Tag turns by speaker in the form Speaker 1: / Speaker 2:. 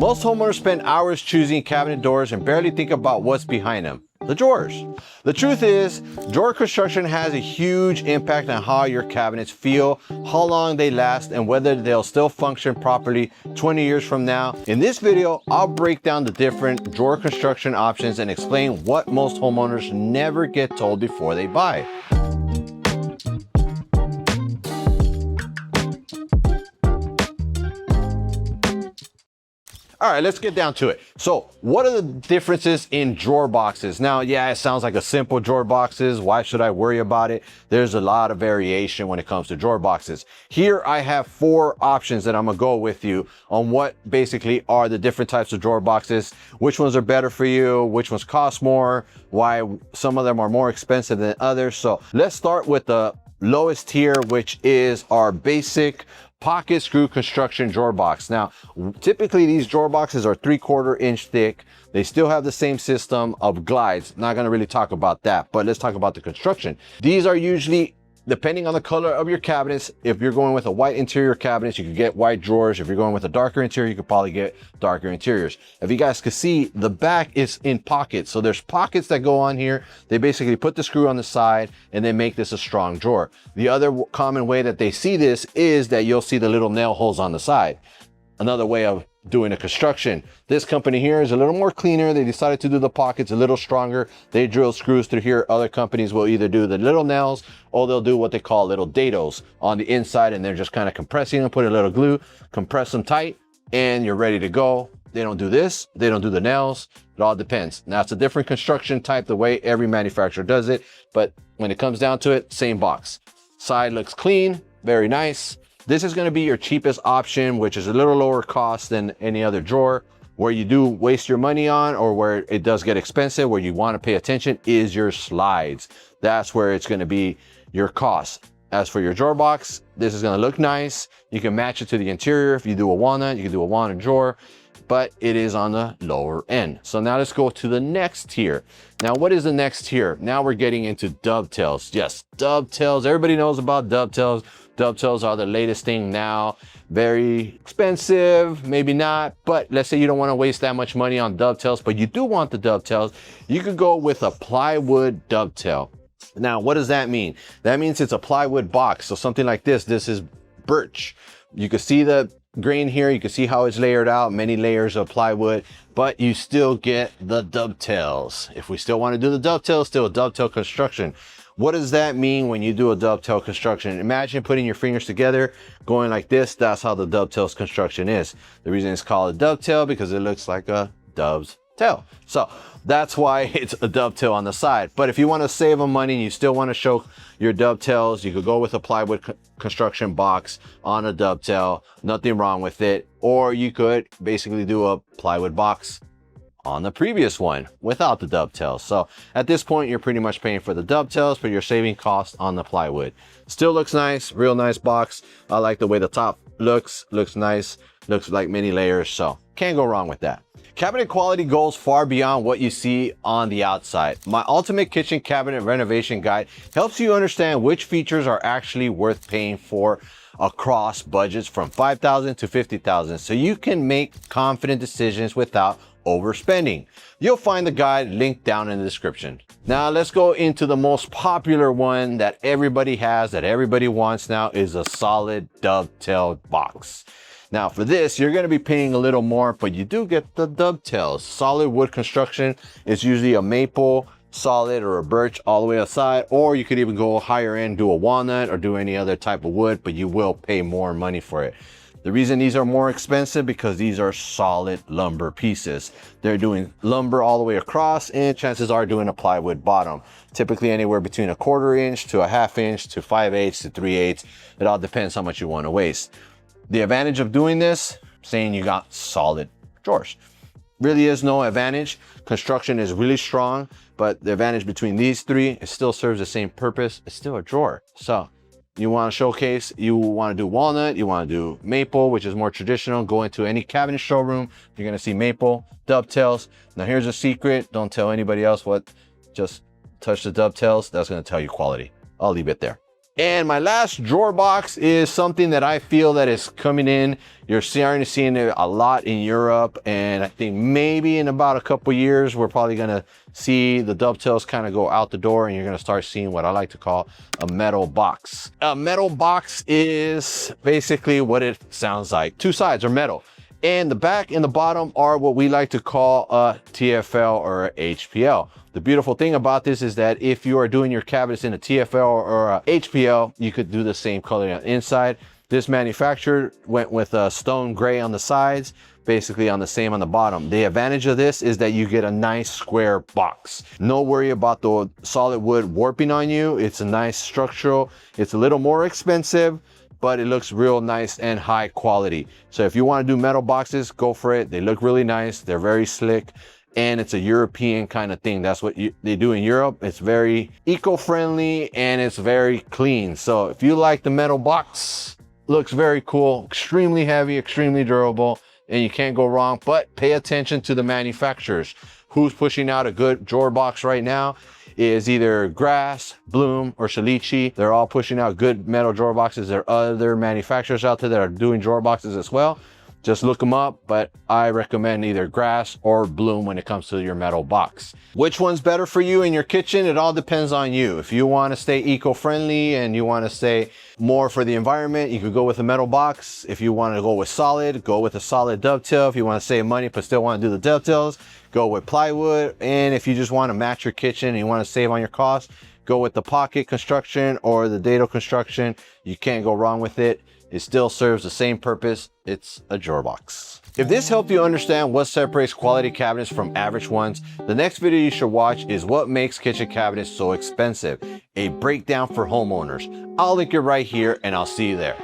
Speaker 1: Most homeowners spend hours choosing cabinet doors and barely think about what's behind them, the drawers. The truth is, drawer construction has a huge impact on how your cabinets feel, how long they last, and whether they'll still function properly 20 years from now. In this video, I'll break down the different drawer construction options and explain what most homeowners never get told before they buy. All right, let's get down to it. So what are the differences in drawer boxes? Now, yeah, it sounds like a simple drawer boxes. Why should I worry about it? There's a lot of variation when it comes to drawer boxes. Here I have 4 options that I'm gonna go with you on what basically are the different types of drawer boxes, which ones are better for you, which ones cost more, why some of them are more expensive than others. So let's start with the lowest tier, which is our basic pocket screw construction drawer box. Now, typically these drawer boxes are 3/4 inch thick. They still have the same system of glides. Not gonna really talk about that, but let's talk about the construction. These are usually, depending on the color of your cabinets, if you're going with a white interior cabinets, you could get white drawers. If you're going with a darker interior, you could probably get darker interiors. If you guys could see, the back is in pockets. So there's pockets that go on here. They basically put the screw on the side and they make this a strong drawer. The other common way that they see this is that you'll see the little nail holes on the side. Another way of doing a construction. This company here is a little more cleaner. They decided to do the pockets a little stronger. They drill screws through here. Other companies will either do the little nails or they'll do what they call little dados on the inside, and they're just kind of compressing them, put a little glue, compress them tight, and you're ready to go. They don't do this. They don't do the nails. It all depends. Now, it's a different construction type, the way every manufacturer does it, but when it comes down to it, same box. Side looks clean, very nice. This is going to be your cheapest option, which is a little lower cost than any other drawer. Where you do waste your money on, or where it does get expensive, where you want to pay attention, is your slides. That's where it's going to be your cost. As for your drawer box, this is going to look nice. You can match it to the interior. If you do a walnut, you can do a walnut drawer, but it is on the lower end. So now let's go to the next tier. Now, what is the next tier? Now we're getting into dovetails. Yes, dovetails. Everybody knows about dovetails. Dovetails are the latest thing now. Very expensive, maybe not, but let's say you don't want to waste that much money on dovetails, but you do want the dovetails. You could go with a plywood dovetail. Now, what does that mean? That means it's a plywood box. So something like this is birch. You can see the grain here. You can see how it's layered out, many layers of plywood, but you still get the dovetails. If we still want to do the dovetails, still a dovetail construction. What does that mean when you do a dovetail construction? Imagine putting your fingers together, going like this. That's how the dovetails construction is. The reason it's called a dovetail because it looks like a dove's tail. So that's why it's a dovetail on the side. But if you want to save them money and you still want to show your dovetails, you could go with a plywood construction box on a dovetail. Nothing wrong with it. Or you could basically do a plywood box on the previous one without the dovetails. So at this point, you're pretty much paying for the dovetails, but you're saving cost on the plywood. Still looks nice, real nice box. I like the way the top looks nice, looks like many layers, so can't go wrong with that. Cabinet quality goes far beyond what you see on the outside. My Ultimate Kitchen Cabinet Renovation Guide helps you understand which features are actually worth paying for across budgets from $5,000 to $50,000, so you can make confident decisions without overspending. You'll find the guide linked down in the description. Now let's go into the most popular one that everybody has, that everybody wants now, is a solid dovetail box. Now for this, you're going to be paying a little more, but you do get the dovetails. Solid wood construction is usually a maple, solid, or a birch all the way aside, or you could even go higher end, do a walnut or do any other type of wood, but you will pay more money for it. The reason these are more expensive because these are solid lumber pieces. They're doing lumber all the way across, and chances are doing a plywood bottom. Typically anywhere between 1/4 inch to 1/2 inch to 5/8 to 3/8. It all depends how much you want to waste. The advantage of doing this, saying you got solid drawers. Really is no advantage. Construction is really strong, but the advantage between these three, it still serves the same purpose. It's still a drawer. So you want to showcase, you want to do walnut, you want to do maple, which is more traditional. Go into any cabinet showroom, you're going to see maple, dovetails. Now here's a secret. Don't tell anybody else what, just touch the dovetails. That's going to tell you quality. I'll leave it there. And my last drawer box is something that I feel that is coming in. You're starting to see it a lot in Europe, and I think maybe in about a couple years, we're probably gonna see the dovetails kind of go out the door, and you're gonna start seeing what I like to call a metal box. A metal box is basically what it sounds like. Two sides are metal, and the back and the bottom are what we like to call a TFL or a HPL. The beautiful thing about this is that if you are doing your cabinets in a TFL or a HPL, you could do the same color on the inside. This manufacturer went with a stone gray on the sides, basically on the same on the bottom. The advantage of this is that you get a nice square box. No worry about the solid wood warping on you. It's a nice structural. It's a little more expensive, but it looks real nice and high quality. So if you want to do metal boxes, go for it. They look really nice. They're very slick. And it's a European kind of thing. That's what they do in Europe. It's very eco-friendly and it's very clean. So if you like the metal box, looks very cool, extremely heavy, extremely durable, and you can't go wrong. But pay attention to the manufacturers. Who's pushing out a good drawer box right now is either Grass, Bloom, or Shalichi. They're all pushing out good metal drawer boxes. There are other manufacturers out there that are doing drawer boxes as well. Just look them up, but I recommend either Grass or Bloom when it comes to your metal box. Which one's better for you in your kitchen? It all depends on you. If you want to stay eco-friendly and you want to stay more for the environment, you could go with a metal box. If you want to go with solid, go with a solid dovetail. If you want to save money but still want to do the dovetails, go with plywood. And if you just want to match your kitchen and you want to save on your costs, go with the pocket construction or the dado construction. You can't go wrong with it. It still serves the same purpose. It's a drawer box. If this helped you understand what separates quality cabinets from average ones, the next video you should watch is what makes kitchen cabinets so expensive, a breakdown for homeowners. I'll link it right here and I'll see you there.